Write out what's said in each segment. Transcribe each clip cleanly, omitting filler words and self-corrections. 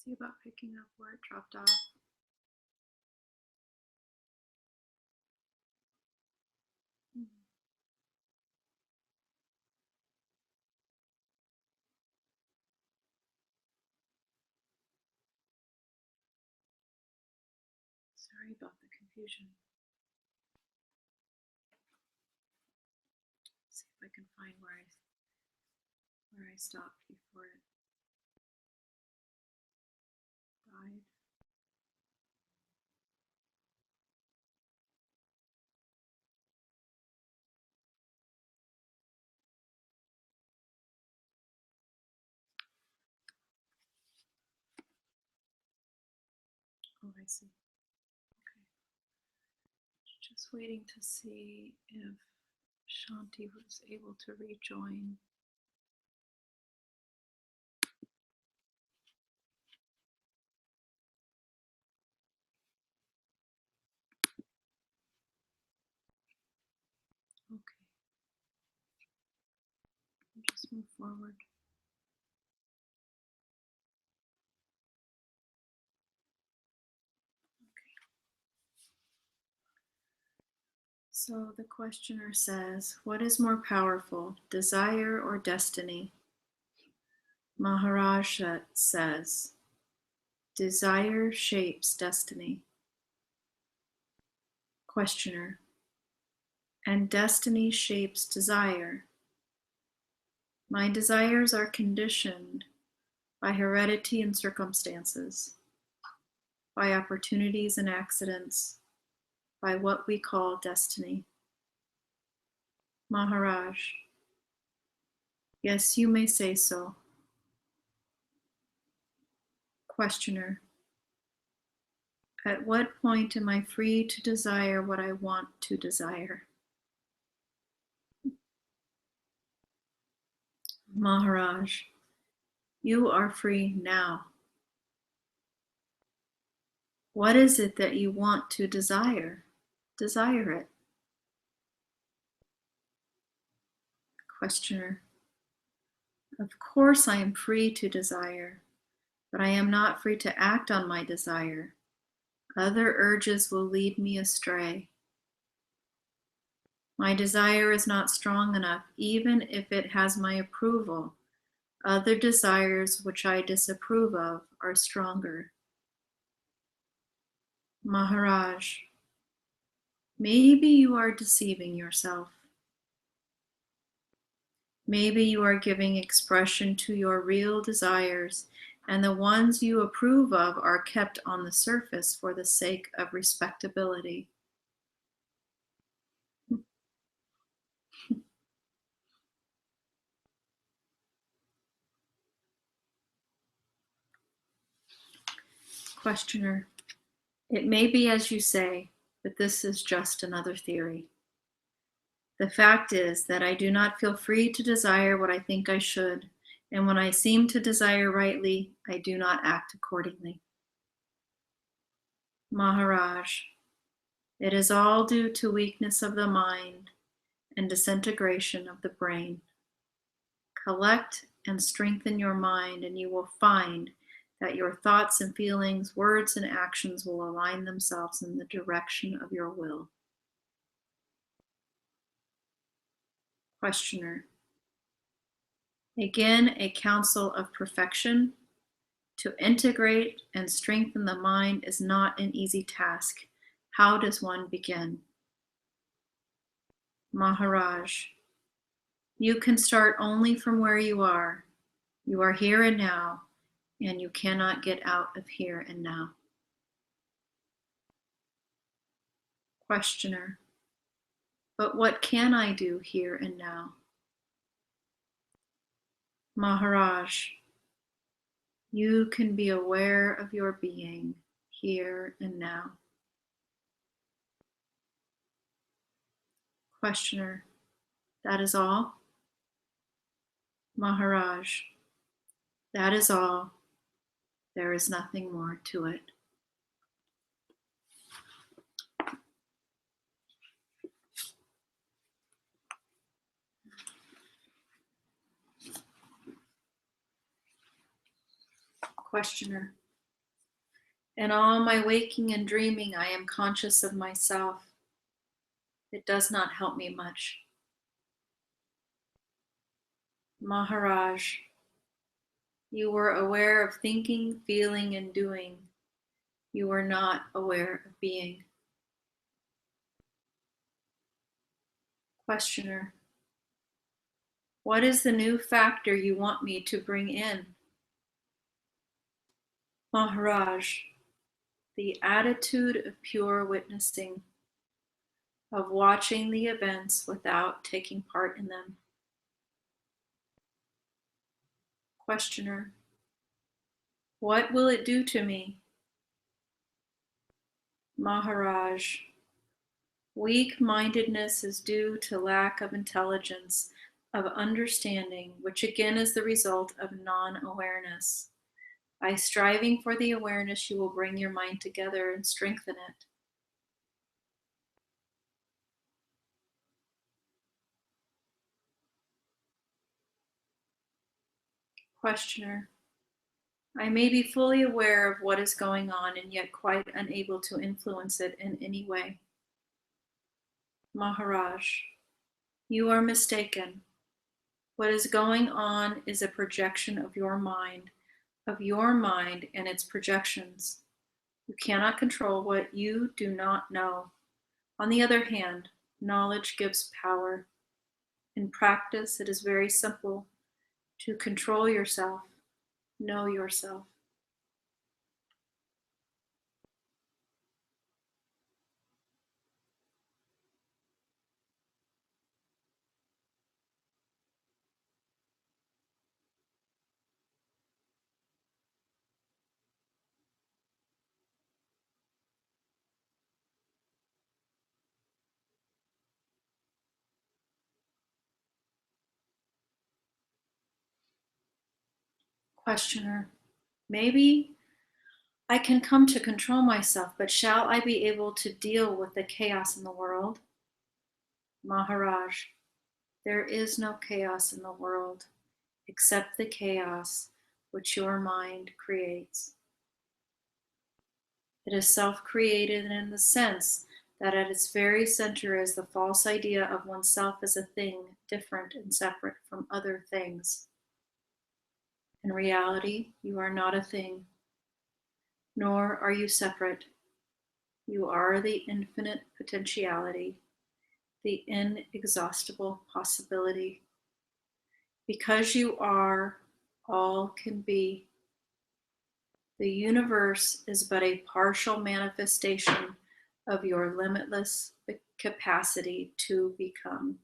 See about picking up where it dropped off. Sorry about the confusion. See if I can find where I stopped before it died. Oh, I see. Okay. Just waiting to see if Shanti was able to rejoin. Okay. I'll just move forward. So the questioner says, what is more powerful, desire or destiny? Maharaj says, desire shapes destiny. Questioner, and destiny shapes desire. My desires are conditioned by heredity and circumstances, by opportunities and accidents, by what we call destiny. Maharaj, yes, you may say so. Questioner, at what point am I free to desire what I want to desire? Maharaj, you are free now. What is it that you want to desire? Desire it. Questioner, of course I am free to desire, but I am not free to act on my desire. Other urges will lead me astray. My desire is not strong enough, even if it has my approval. Other desires which I disapprove of are stronger. Maharaj, maybe you are deceiving yourself. Maybe you are giving expression to your real desires, and the ones you approve of are kept on the surface for the sake of respectability. Questioner, it may be as you say, but this is just another theory. The fact is that I do not feel free to desire what I think I should, and when I seem to desire rightly, I do not act accordingly. Maharaj, it is all due to weakness of the mind and disintegration of the brain. Collect and strengthen your mind, and you will find that your thoughts and feelings, words and actions will align themselves in the direction of your will. Questioner, again, a counsel of perfection. To integrate and strengthen the mind is not an easy task. How does one begin? Maharaj, you can start only from where you are. You are here and now, and you cannot get out of here and now. Questioner, but what can I do here and now? Maharaj, you can be aware of your being here and now. Questioner, that is all? Maharaj, that is all. There is nothing more to it. Questioner, In all my waking and dreaming, I am conscious of myself. It does not help me much. Maharaj, you were aware of thinking, feeling, and doing. You were not aware of being. Questioner, what is the new factor you want me to bring in? Maharaj, the attitude of pure witnessing, of watching the events without taking part in them. Questioner, what will it do to me? Maharaj, weak-mindedness is due to lack of intelligence, of understanding, which again is the result of non-awareness. By striving for the awareness, you will bring your mind together and strengthen it. Questioner, I may be fully aware of what is going on and yet quite unable to influence it in any way. Maharaj, you are mistaken. What is going on is a projection of your mind and its projections. You cannot control what you do not know. On the other hand, knowledge gives power. In practice, it is very simple to control yourself, know yourself. Questioner, maybe I can come to control myself, but shall I be able to deal with the chaos in the world? Maharaj, there is no chaos in the world except the chaos which your mind creates. It is self-created in the sense that at its very center is the false idea of oneself as a thing different and separate from other things. In reality, you are not a thing, nor are you separate. You are the infinite potentiality, the inexhaustible possibility. Because you are, all can be. The universe is but a partial manifestation of your limitless capacity to become.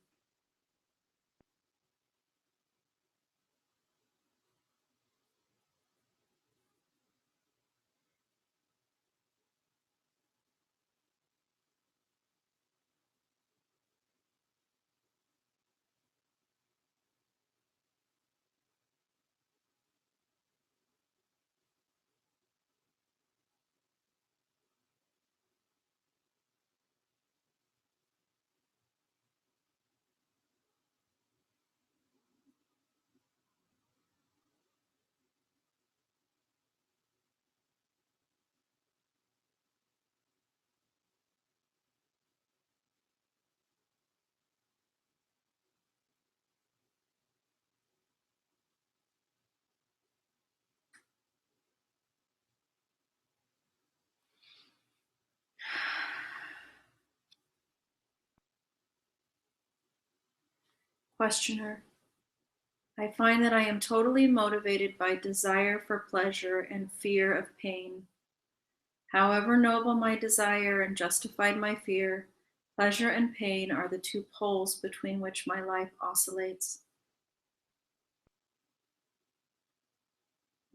Questioner, I find that I am totally motivated by desire for pleasure and fear of pain. However noble my desire and justified my fear, pleasure and pain are the two poles between which my life oscillates.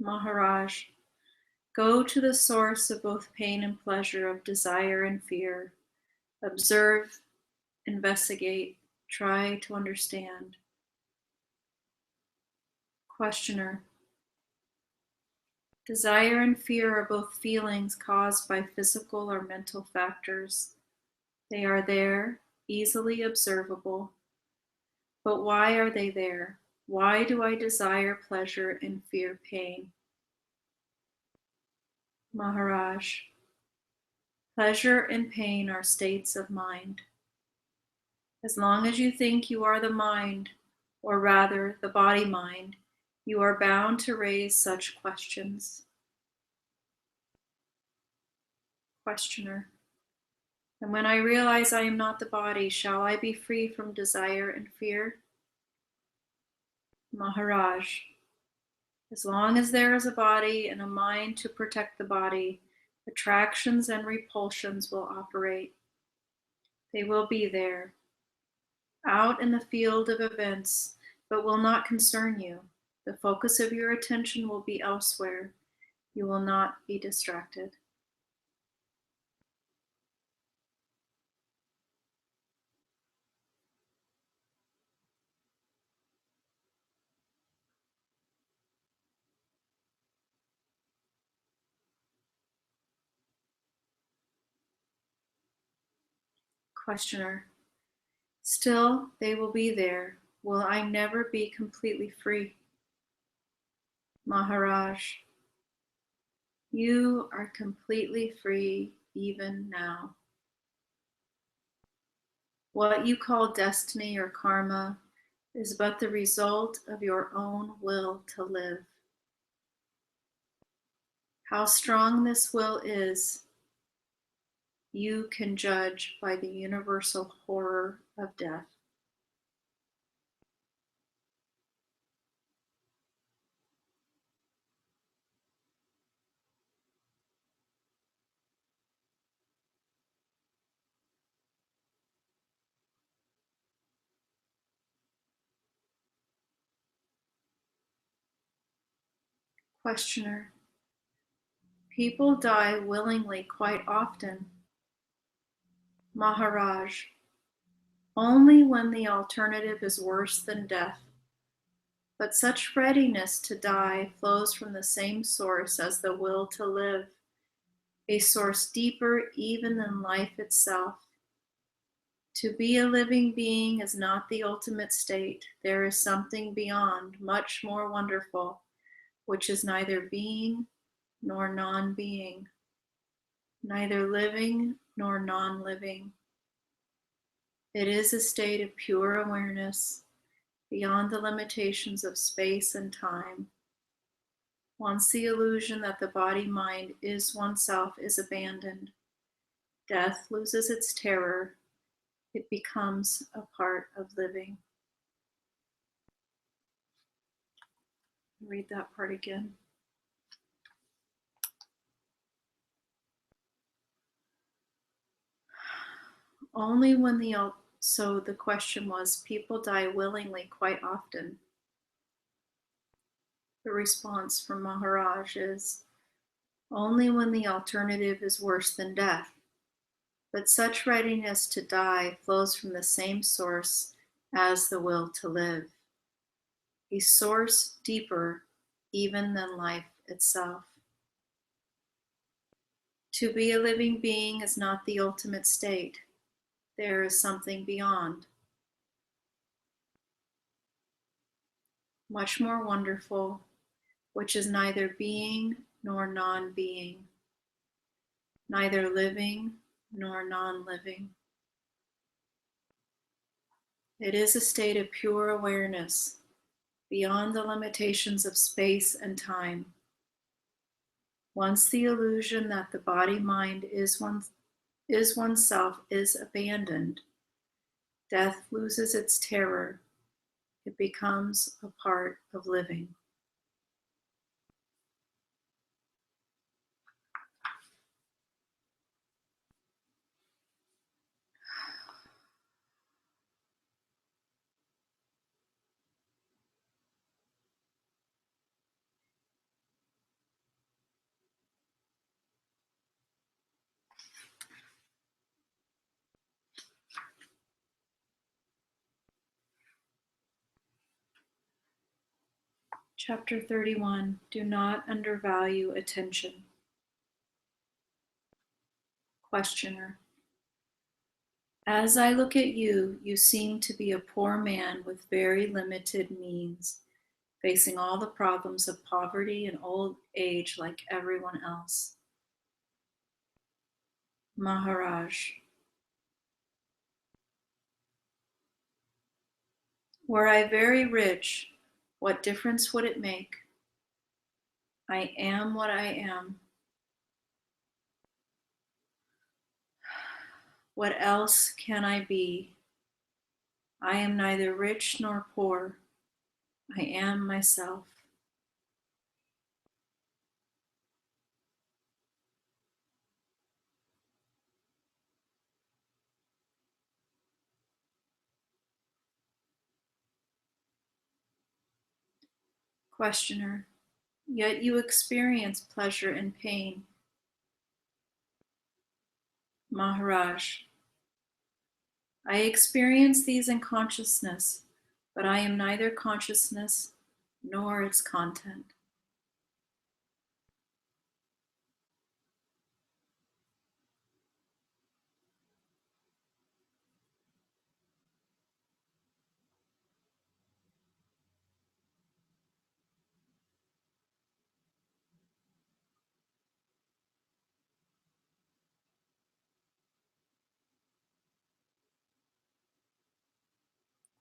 Maharaj, go to the source of both pain and pleasure, of desire and fear. Observe, investigate, try to understand. Questioner, desire and fear are both feelings caused by physical or mental factors. They are there, easily observable. But why are they there? Why do I desire pleasure and fear pain? Maharaj, pleasure and pain are states of mind. As long as you think you are the mind, or rather the body-mind, you are bound to raise such questions. Questioner, and when I realize I am not the body, shall I be free from desire and fear? Maharaj, as long as there is a body and a mind to protect the body, attractions and repulsions will operate. They will be there, out in the field of events, but will not concern you. The focus of your attention will be elsewhere. You will not be distracted. Questioner, still they will be there. Will I never be completely free? Maharaj, you are completely free even now. What you call destiny or karma is but the result of your own will to live. How strong this will is, you can judge by the universal horror of death. Questioner, people die willingly quite often. Maharaj, only when the alternative is worse than death. But such readiness to die flows from the same source as the will to live, a source deeper even than life itself. To be a living being is not the ultimate state. There is something beyond, much more wonderful, which is neither being nor non-being, neither living nor non-living. It is a state of pure awareness, beyond the limitations of space and time. Once the illusion that the body-mind is oneself is abandoned, death loses its terror. It becomes a part of living. Read that part again. Only when so the question was, people die willingly quite often. The response from Maharaj is, only when the alternative is worse than death. But such readiness to die flows from the same source as the will to live, a source deeper even than life itself. To be a living being is not the ultimate state. There is something beyond, much more wonderful, which is neither being nor non-being, neither living nor non-living. It is a state of pure awareness, beyond the limitations of space and time. Once the illusion that the body-mind is oneself is abandoned, death loses its terror. It becomes a part of living. Chapter 31, do not undervalue attention. Questioner, as I look at you, you seem to be a poor man with very limited means, facing all the problems of poverty and old age like everyone else. Maharaj. Were I very rich, what difference would it make? I am what I am. What else can I be? I am neither rich nor poor. I am myself. Questioner. Yet you experience pleasure and pain. Maharaj. I experience these in consciousness, but I am neither consciousness nor its content.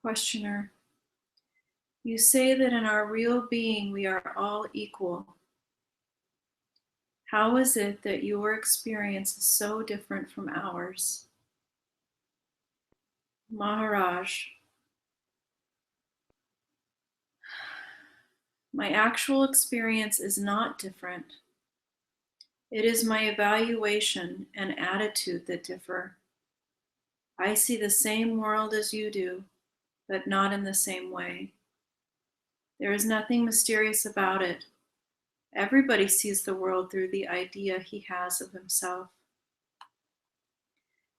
Questioner. You say that in our real being we are all equal. How is it that your experience is so different from ours? Maharaj, my actual experience is not different. It is my evaluation and attitude that differ. I see the same world as you do, but not in the same way. There is nothing mysterious about it. Everybody sees the world through the idea he has of himself.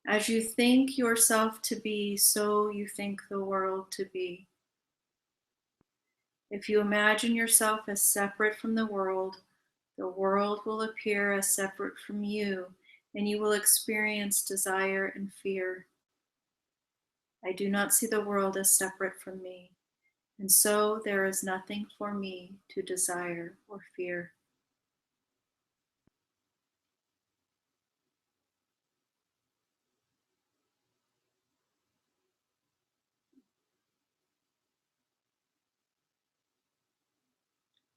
As you think yourself to be, so you think the world to be. If you imagine yourself as separate from the world will appear as separate from you, and you will experience desire and fear. I do not see the world as separate from me, and so there is nothing for me to desire or fear.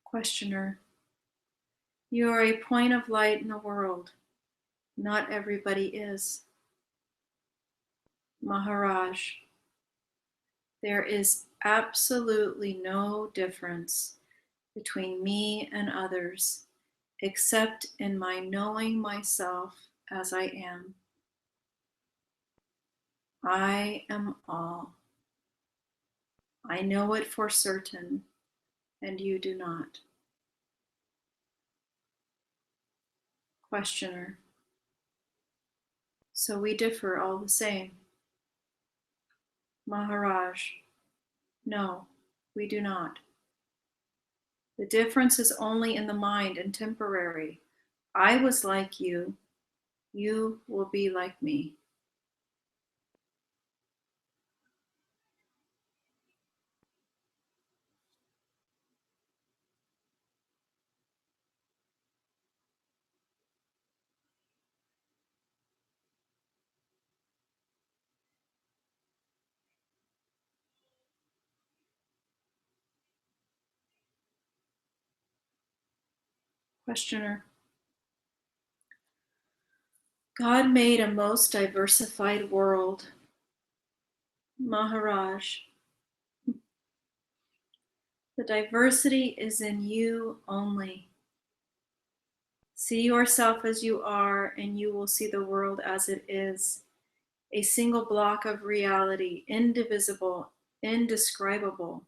Questioner. You are a point of light in the world. Not everybody is. Maharaj. There is absolutely no difference between me and others, except in my knowing myself as I am. I am all. I know it for certain, and you do not. Questioner. So we differ all the same. Maharaj. No, we do not. The difference is only in the mind and temporary. I was like you will be like me. Questioner. God made a most diversified world. Maharaj. The diversity is in you only. See yourself as you are, and you will see the world as it is. A single block of reality, indivisible, indescribable.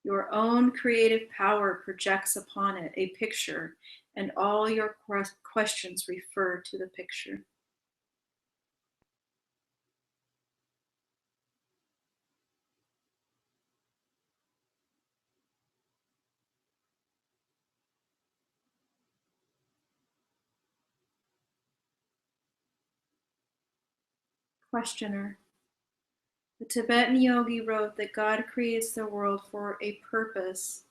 Your own creative power projects upon it a picture, and all your questions refer to the picture. Questioner. The Tibetan yogi wrote that God creates the world for a purpose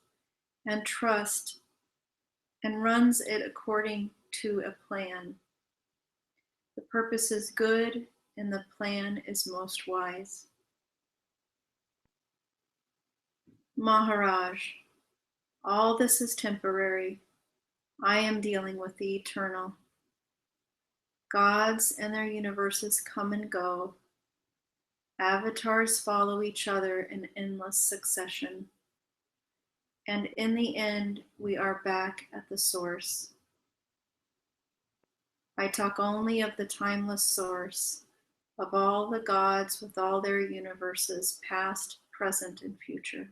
and trust and runs it according to a plan. The purpose is good and the plan is most wise. Maharaj, all this is temporary. I am dealing with the eternal. Gods and their universes come and go. Avatars follow each other in endless succession. And in the end, we are back at the source. I talk only of the timeless source, of all the gods with all their universes, past, present, and future.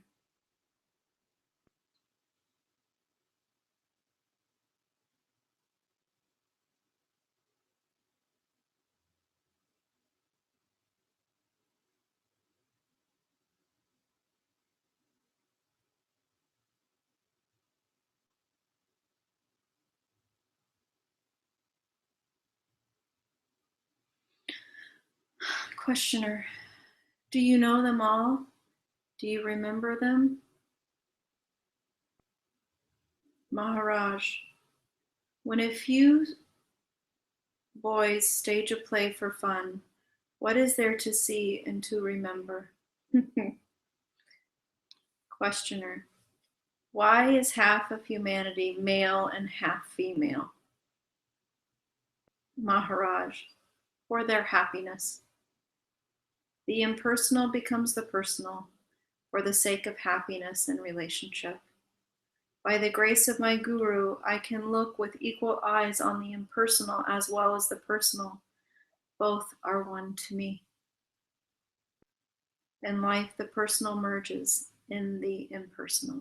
Questioner, do you know them all? Do you remember them? Maharaj, when a few boys stage a play for fun, what is there to see and to remember? Questioner, why is half of humanity male and half female? Maharaj, for their happiness. The impersonal becomes the personal for the sake of happiness and relationship. By the grace of my Guru, I can look with equal eyes on the impersonal as well as the personal. Both are one to me. In life, the personal merges in the impersonal.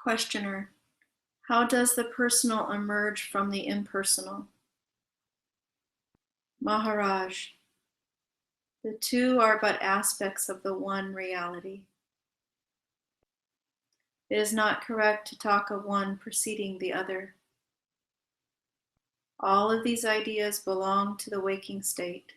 Questioner, how does the personal emerge from the impersonal? Maharaj, the two are but aspects of the one reality. It is not correct to talk of one preceding the other. All of these ideas belong to the waking state.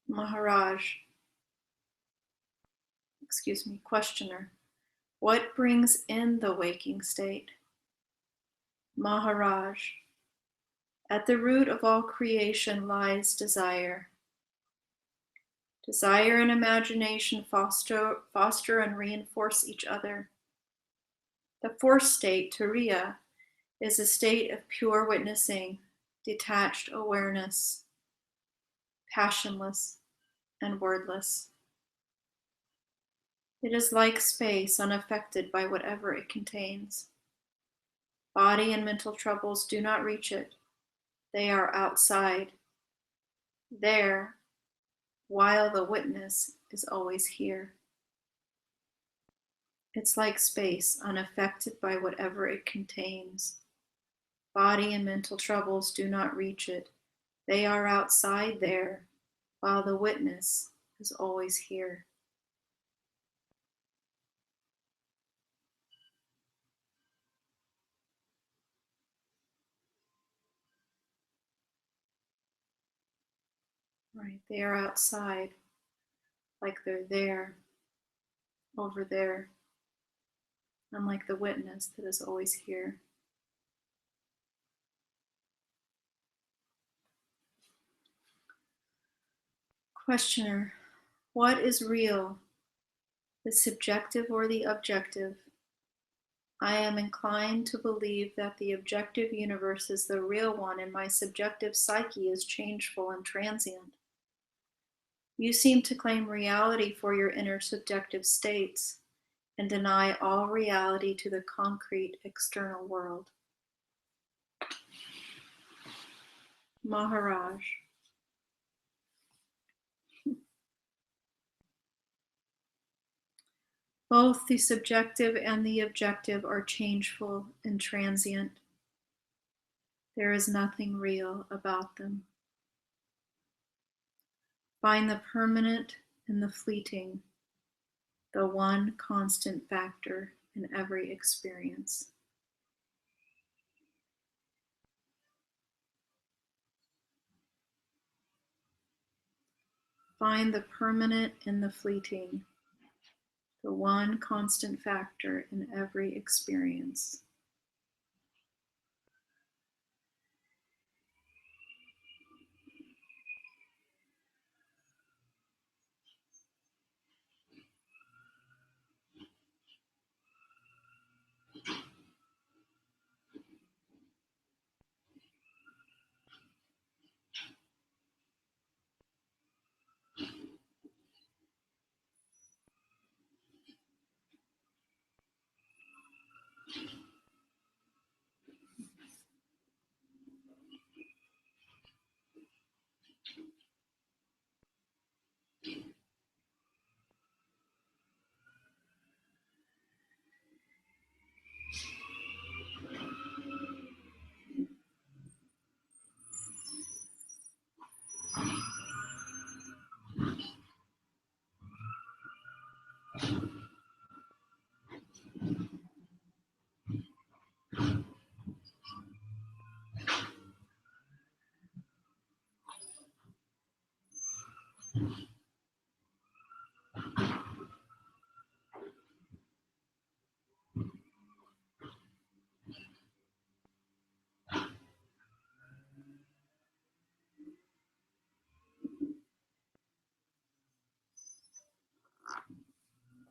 Maharaj, questioner, what brings in the waking state? Maharaj, at the root of all creation lies desire. Desire and imagination foster and reinforce each other. The fourth state, Turiya, is a state of pure witnessing, detached awareness, passionless and wordless. It is like space, unaffected by whatever it contains. Body and mental troubles do not reach it. They are outside. There, while the witness is always here. It's like space, unaffected by whatever it contains. Body and mental troubles do not reach it. They are outside there, while the witness is always here. Right, they are outside, like they're there, over there, unlike the witness that is always here. Questioner, what is real, the subjective or the objective? I am inclined to believe that the objective universe is the real one and my subjective psyche is changeful and transient. You seem to claim reality for your inner subjective states and deny all reality to the concrete external world. Maharaj, both the subjective and the objective are changeful and transient. There is nothing real about them. Find the permanent in the fleeting, the one constant factor in every experience. Find the permanent in the fleeting, the one constant factor in every experience.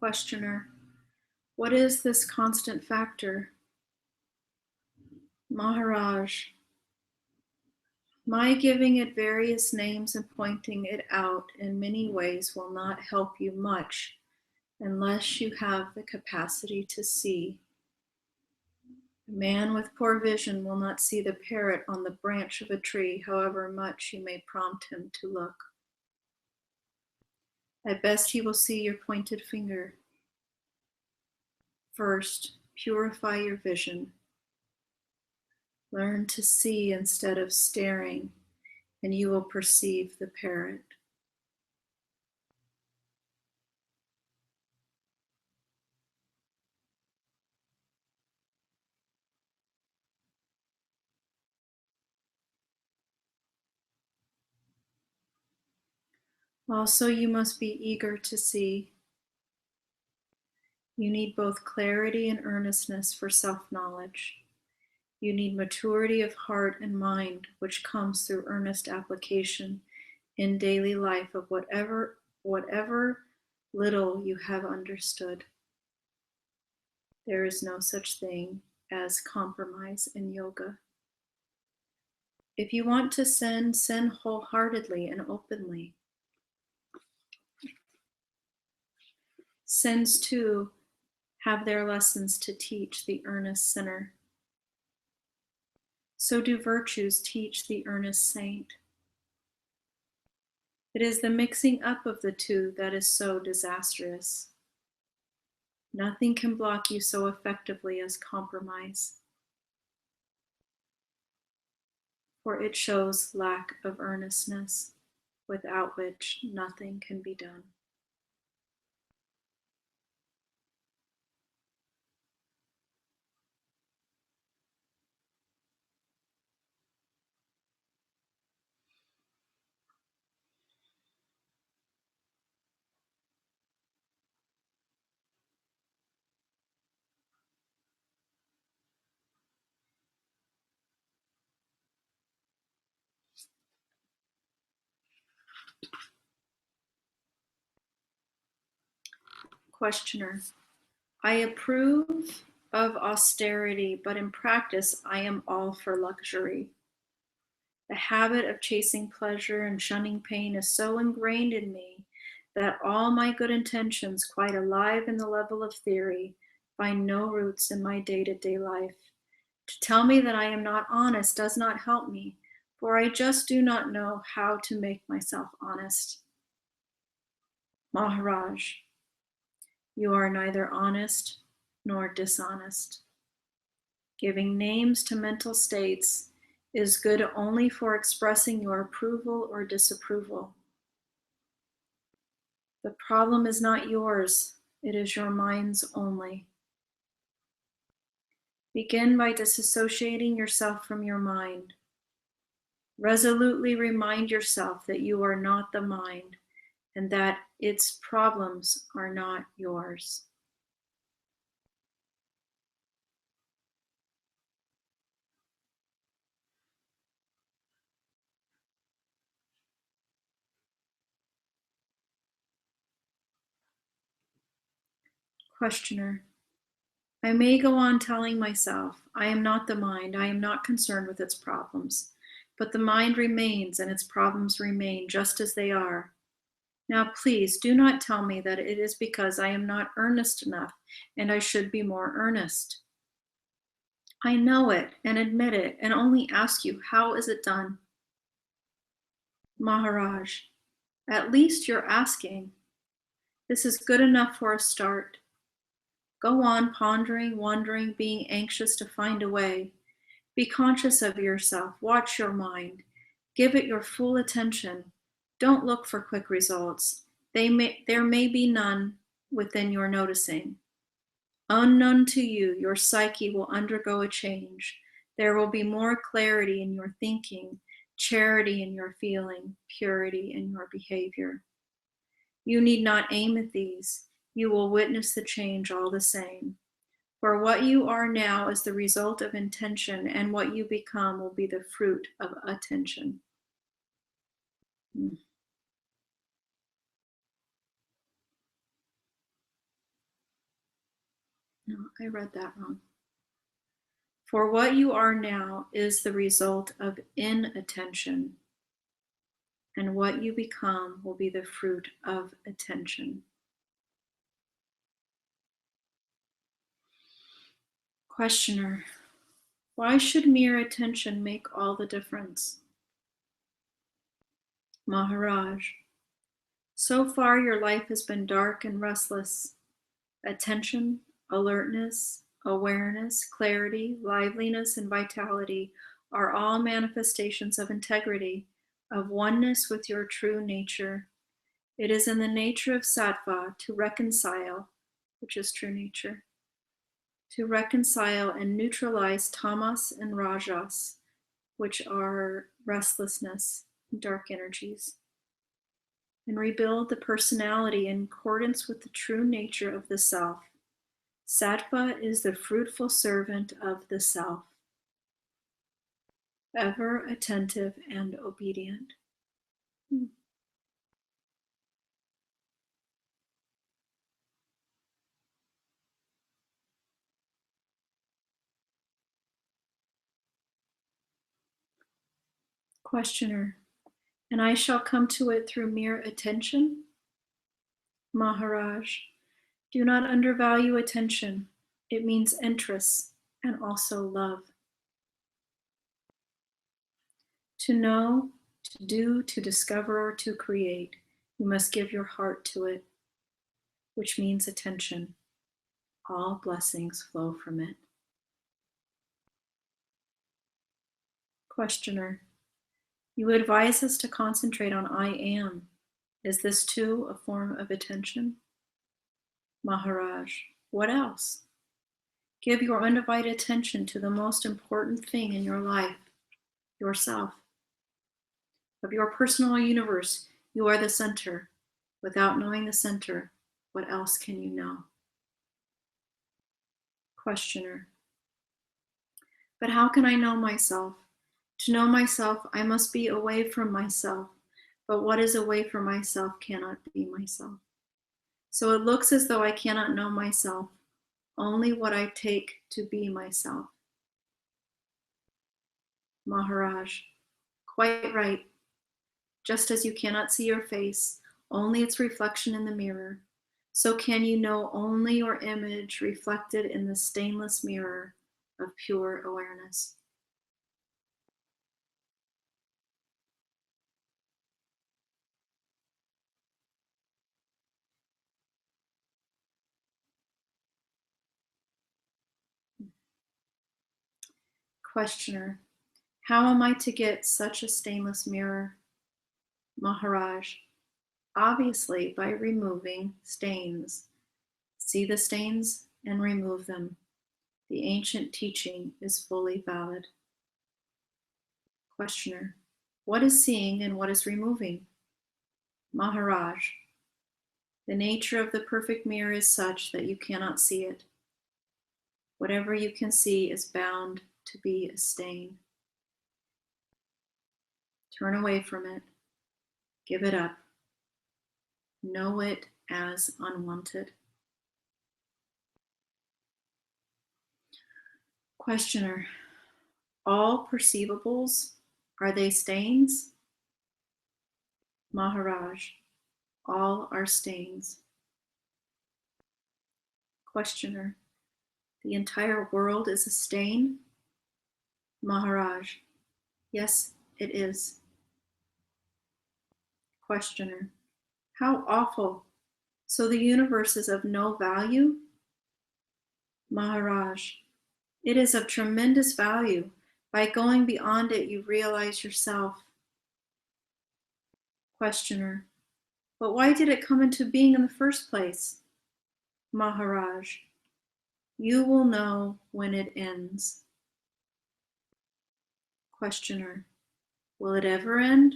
Questioner: what is this constant factor? Maharaj: my giving it various names and pointing it out in many ways will not help you much unless you have the capacity to see. A man with poor vision will not see the parrot on the branch of a tree, however much you may prompt him to look. At best, he will see your pointed finger. First, purify your vision. Learn to see instead of staring, and you will perceive the parrot. Also, you must be eager to see. You need both clarity and earnestness for self-knowledge. You need maturity of heart and mind, which comes through earnest application in daily life of whatever little you have understood. There is no such thing as compromise in yoga. If you want to send wholeheartedly and openly. Sins too have their lessons to teach the earnest sinner. So do virtues teach the earnest saint. It is the mixing up of the two that is so disastrous. Nothing can block you so effectively as compromise, for it shows lack of earnestness, without which nothing can be done. Questioner: I approve of austerity, but in practice I am all for luxury. The habit of chasing pleasure and shunning pain is so ingrained in me that all my good intentions, quite alive in the level of theory, find no roots in my day-to-day life. To tell me that I am not honest does not help me, for I just do not know how to make myself honest. Maharaj: you are neither honest nor dishonest. Giving names to mental states is good only for expressing your approval or disapproval. The problem is not yours, it is your mind's only. Begin by disassociating yourself from your mind. Resolutely remind yourself that you are not the mind and that its problems are not yours. Questioner. I may go on telling myself, I am not the mind, I am not concerned with its problems, but the mind remains and its problems remain just as they are. Now, please do not tell me that it is because I am not earnest enough and I should be more earnest. I know it and admit it and only ask you, how is it done? Maharaj, at least you're asking. This is good enough for a start. Go on pondering, wondering, being anxious to find a way. Be conscious of yourself. Watch your mind. Give it your full attention. Don't look for quick results. There may be none within your noticing. Unknown to you, your psyche will undergo a change. There will be more clarity in your thinking, charity in your feeling, purity in your behavior. You need not aim at these. You will witness the change all the same. For what you are now is the result of intention, and what you become will be the fruit of attention. No, I read that wrong. For what you are now is the result of inattention, and what you become will be the fruit of attention. Questioner, why should mere attention make all the difference? Maharaj, so far your life has been dark and restless. Attention, alertness, awareness, clarity, liveliness, and vitality are all manifestations of integrity, of oneness with your true nature. It is in the nature of sattva to reconcile, which is true nature, to reconcile and neutralize tamas and rajas, which are restlessness, dark energies, and rebuild the personality in accordance with the true nature of the self. Sattva is the fruitful servant of the self, ever attentive and obedient. Questioner, and I shall come to it through mere attention? Maharaj, do not undervalue attention. It means interest and also love. To know, to do, to discover, or to create, you must give your heart to it, which means attention. All blessings flow from it. Questioner, you advise us to concentrate on I am. Is this too a form of attention? Maharaj, what else? Give your undivided attention to the most important thing in your life, yourself. Of your personal universe, you are the center. Without knowing the center, what else can you know? Questioner, but how can I know myself? To know myself, I must be away from myself. But what is away from myself cannot be myself. So it looks as though I cannot know myself, only what I take to be myself. Maharaj, quite right. Just as you cannot see your face, only its reflection in the mirror, so can you know only your image reflected in the stainless mirror of pure awareness. Questioner, how am I to get such a stainless mirror? Maharaj, obviously by removing stains. See the stains and remove them. The ancient teaching is fully valid. Questioner: what is seeing and what is removing? Maharaj: the nature of the perfect mirror is such that you cannot see it. Whatever you can see is bound to be a stain. Turn away from it. Give it up. Know it as unwanted. Questioner: all perceivables, are they stains? Maharaj: all are stains. Questioner: the entire world is a stain? Maharaj: yes, it is. Questioner: how awful! So the universe is of no value? Maharaj: it is of tremendous value. By going beyond it, you realize yourself. Questioner: but why did it come into being in the first place? Maharaj: you will know when it ends. Questioner: will it ever end?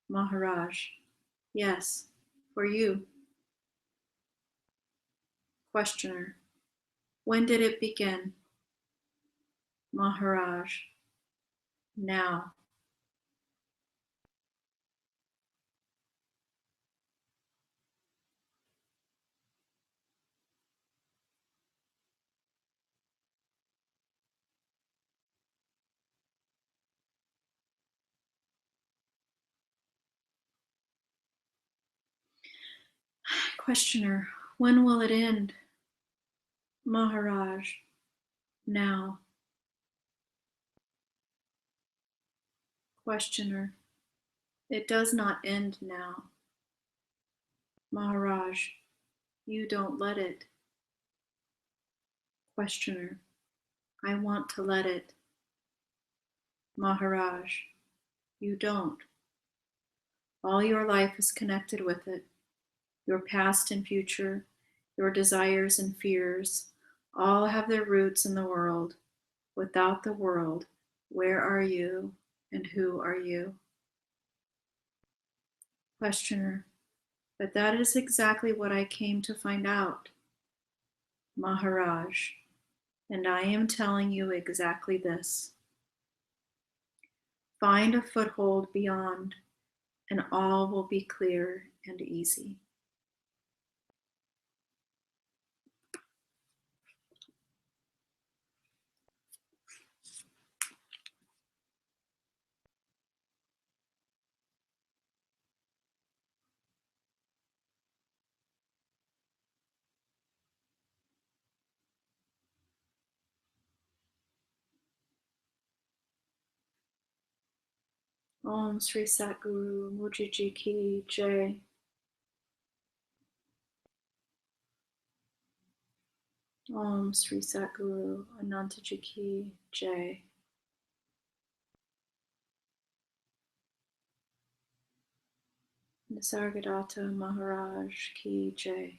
Maharaj: yes, for you. Questioner: when did it begin? Maharaj: now. Questioner: when will it end? Maharaj: now. Questioner: it does not end now. Maharaj: you don't let it. Questioner: I want to let it. Maharaj: you don't. All your life is connected with it. Your past and future, your desires and fears, all have their roots in the world. Without the world, where are you and who are you? Questioner: but that is exactly what I came to find out. Maharaj: and I am telling you exactly this. Find a foothold beyond, and all will be clear and easy. Om Sri Satguru Mujiji Ki Jai. Om Sri Satguru Anantaji Ki Jai. Nisargadatta Maharaj Ki Jai.